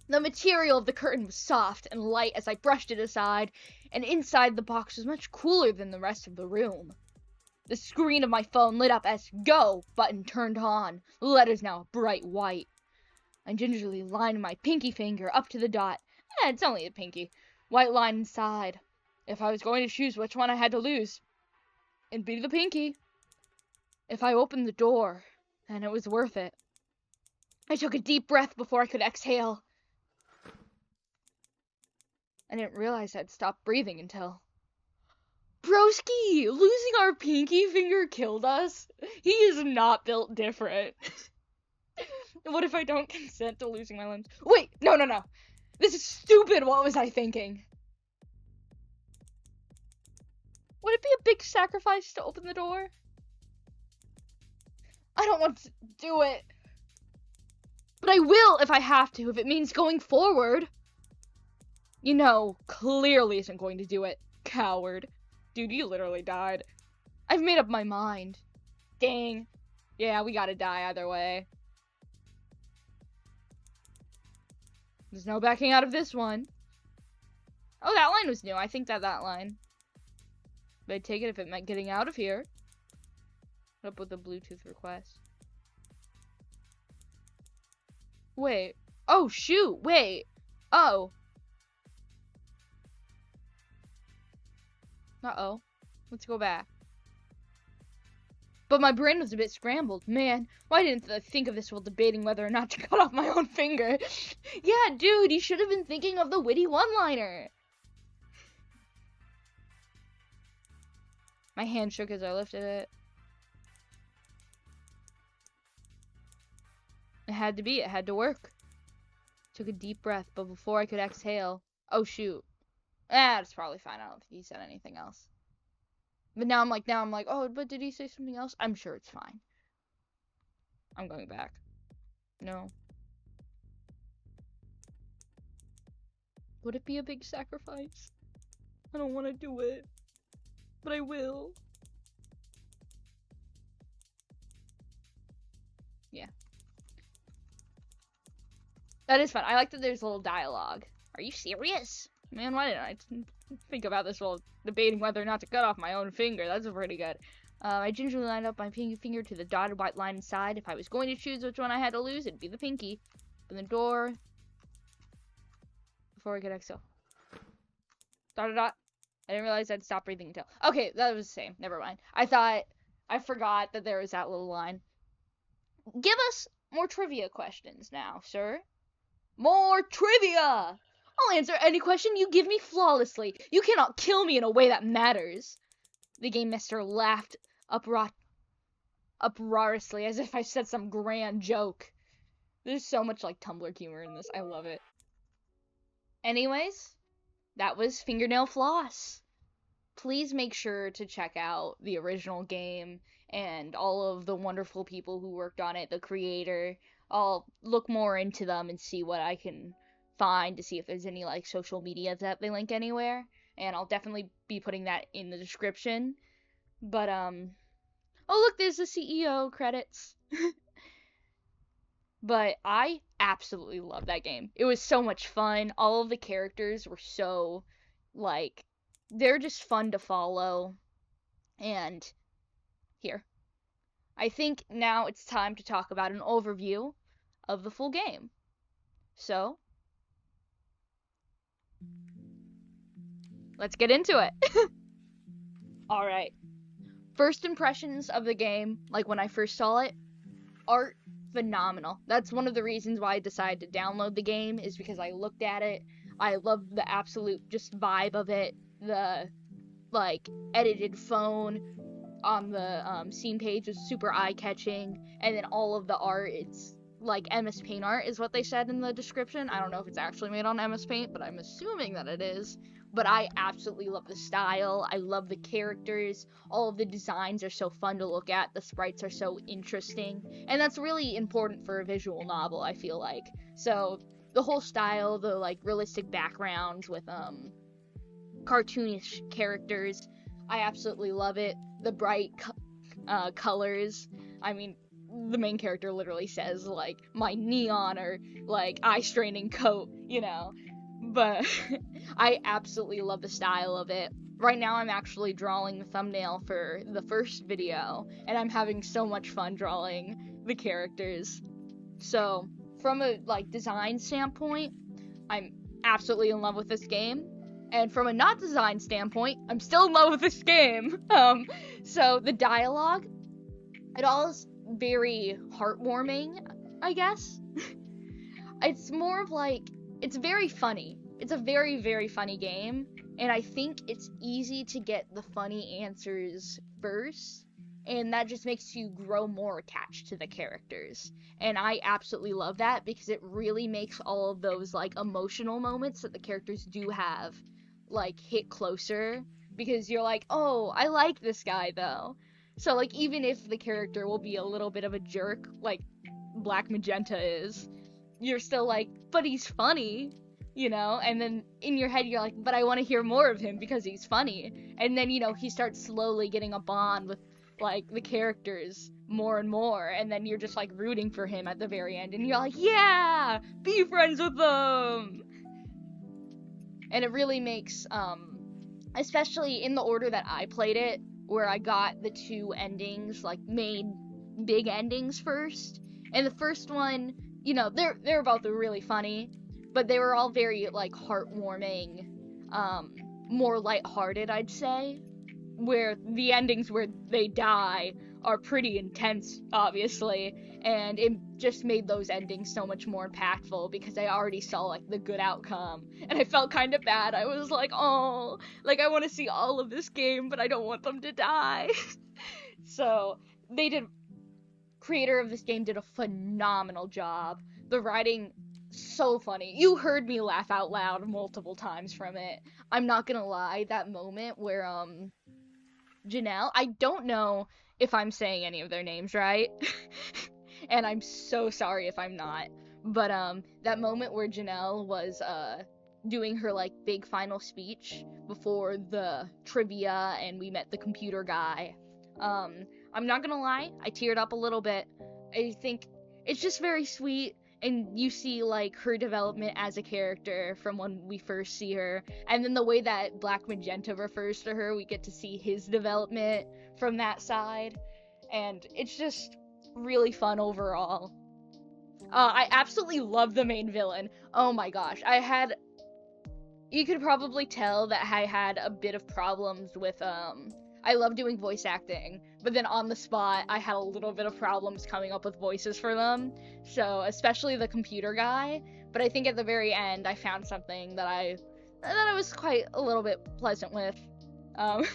The material of the curtain was soft and light as I brushed it aside, and inside the box was much cooler than the rest of the room. The screen of my phone lit up as Go button turned on, the letters now bright white. I gingerly lined my pinky finger up to the dot. It's only a pinky. White line inside. If I was going to choose which one I had to lose, it'd be the pinky. If I opened the door, then it was worth it. I took a deep breath before I could exhale. I didn't realize I'd stopped breathing until... Broski, losing our pinky finger killed us. He is not built different. What if I don't consent to losing my limbs? Wait, no. This is stupid. What was I thinking? Would it be a big sacrifice to open the door? I don't want to do it. But I will if I have to, if it means going forward. You know, clearly isn't going to do it. Coward. Dude, you literally died. I've made up my mind. Dang. Yeah, we gotta die either way. There's no backing out of this one. Oh, that line was new. I think that line. But I'd take it if it meant getting out of here. What up with the Bluetooth request? Wait. Oh, shoot. Wait. Oh. Uh-oh. Let's go back. But my brain was a bit scrambled. Man, why didn't I think of this while debating whether or not to cut off my own finger? Yeah, dude, you should have been thinking of the witty one-liner. My hand shook as I lifted it. It had to be. It had to work. Took a deep breath, but before I could exhale... Oh, shoot. That's probably fine. I don't think he said anything else. But now I'm like, oh, but did he say something else? I'm sure it's fine. I'm going back. No. Would it be a big sacrifice? I don't want to do it. But I will. Yeah. That is fun. I like that there's a little dialogue. Are you serious? Man, why didn't I think about this while debating whether or not to cut off my own finger? That's pretty good. I gingerly lined up my pinky finger to the dotted white line inside. If I was going to choose which one I had to lose, it'd be the pinky. Open the door. Before I could exhale. Dot. I didn't realize I'd stop breathing until... Okay, that was the same. Never mind. I forgot that there was that little line. Give us more trivia questions now, sir. More trivia! I'll answer any question you give me flawlessly. You cannot kill me in a way that matters. The game master laughed uproariously as if I said some grand joke. There's so much like Tumblr humor in this. I love it. Anyways, that was Fingernail Floss. Please make sure to check out the original game and all of the wonderful people who worked on it, the creator. I'll look more into them and see what I can find to see if there's any like social media that they link anywhere, and I'll definitely be putting that in the description. But oh look, there's the CEO credits. But I absolutely love that game. It was so much fun. All of the characters were so like they're just fun to follow. And here, I think now it's time to talk about an overview of the full game. So let's get into it. Alright. First impressions of the game, like when I first saw it, art phenomenal. That's one of the reasons why I decided to download the game, is because I looked at it. I loved the absolute just vibe of it. The like edited phone on the scene page was super eye-catching, and then all of the art, it's like MS Paint art is what they said in the description. I don't know if it's actually made on MS Paint, but I'm assuming that it is. But I absolutely love the style. I love the characters. All of the designs are so fun to look at. The sprites are so interesting. And that's really important for a visual novel, I feel like. So the whole style, the like realistic backgrounds with cartoonish characters, I absolutely love it. The bright colors. I mean, the main character literally says like my neon or like eye-straining coat, you know. But I absolutely love the style of it. Right now I'm actually drawing the thumbnail for the first video, and I'm having so much fun drawing the characters. So from a like design standpoint, I'm absolutely in love with this game. And from a not design standpoint, I'm still in love with this game. So the dialogue, it all is very heartwarming, I guess. It's more of like, it's very funny. It's a very, very funny game. And I think it's easy to get the funny answers first, and that just makes you grow more attached to the characters. And I absolutely love that because it really makes all of those like emotional moments that the characters do have like hit closer, because you're like, "Oh, I like this guy though." So like even if the character will be a little bit of a jerk like Black Magenta is, you're still like, "But he's funny." You know, and then in your head you're like, but I want to hear more of him because he's funny. And then, you know, he starts slowly getting a bond with like the characters more and more, and then you're just like rooting for him at the very end, and you're like, yeah, be friends with them. And it really makes especially in the order that I played it, where I got the two endings, like made big endings first. And the first one, you know, they're both really funny, but they were all very like heartwarming, more lighthearted, I'd say. Where the endings where they die are pretty intense, obviously, and it just made those endings so much more impactful because I already saw like the good outcome, and I felt kind of bad. I was like, oh, like I want to see all of this game, but I don't want them to die. So they did. Creator of this game did a phenomenal job. The writing, so funny. You heard me laugh out loud multiple times from it. I'm not gonna lie, that moment where Janelle, I don't know if I'm saying any of their names right. And I'm so sorry if I'm not. But that moment where Janelle was doing her like big final speech before the trivia and we met the computer guy. I'm not gonna lie, I teared up a little bit. I think it's just very sweet, and you see like her development as a character from when we first see her, and then the way that Black Magenta refers to her, we get to see his development from that side, and it's just really fun overall. I absolutely love the main villain. Oh my gosh, you could probably tell that I had a bit of problems with I love doing voice acting, but then on the spot I had a little bit of problems coming up with voices for them. So, especially the computer guy, but I think at the very end I found something that I was quite a little bit pleasant with. I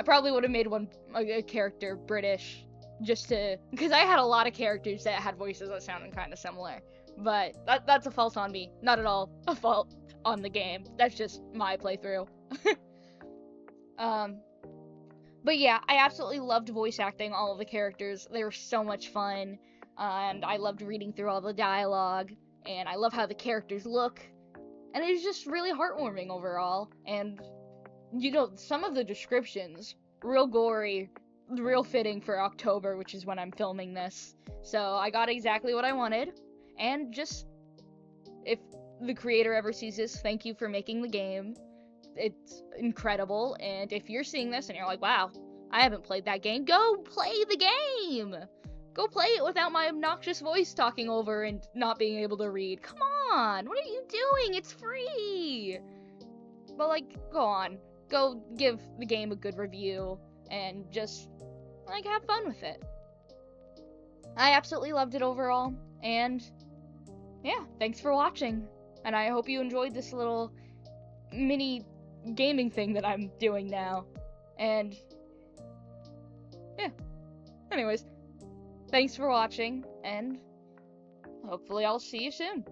probably would have made a character British just to, because I had a lot of characters that had voices that sounded kind of similar. But that's a fault on me, not at all a fault on the game. That's just my playthrough. But yeah, I absolutely loved voice acting all of the characters. They were so much fun, and I loved reading through all the dialogue, and I love how the characters look, and it was just really heartwarming overall. And you know, some of the descriptions, real gory, real fitting for October, which is when I'm filming this. So I got exactly what I wanted, and just, if the creator ever sees this, thank you for making the game. It's incredible, and if you're seeing this and you're like, wow, I haven't played that game, go play the game! Go play it without my obnoxious voice talking over and not being able to read. Come on, what are you doing? It's free! But like, go on. Go give the game a good review, and just, like, have fun with it. I absolutely loved it overall, and yeah, thanks for watching. And I hope you enjoyed this little mini gaming thing that I'm doing now. And yeah, anyways, thanks for watching, and hopefully I'll see you soon.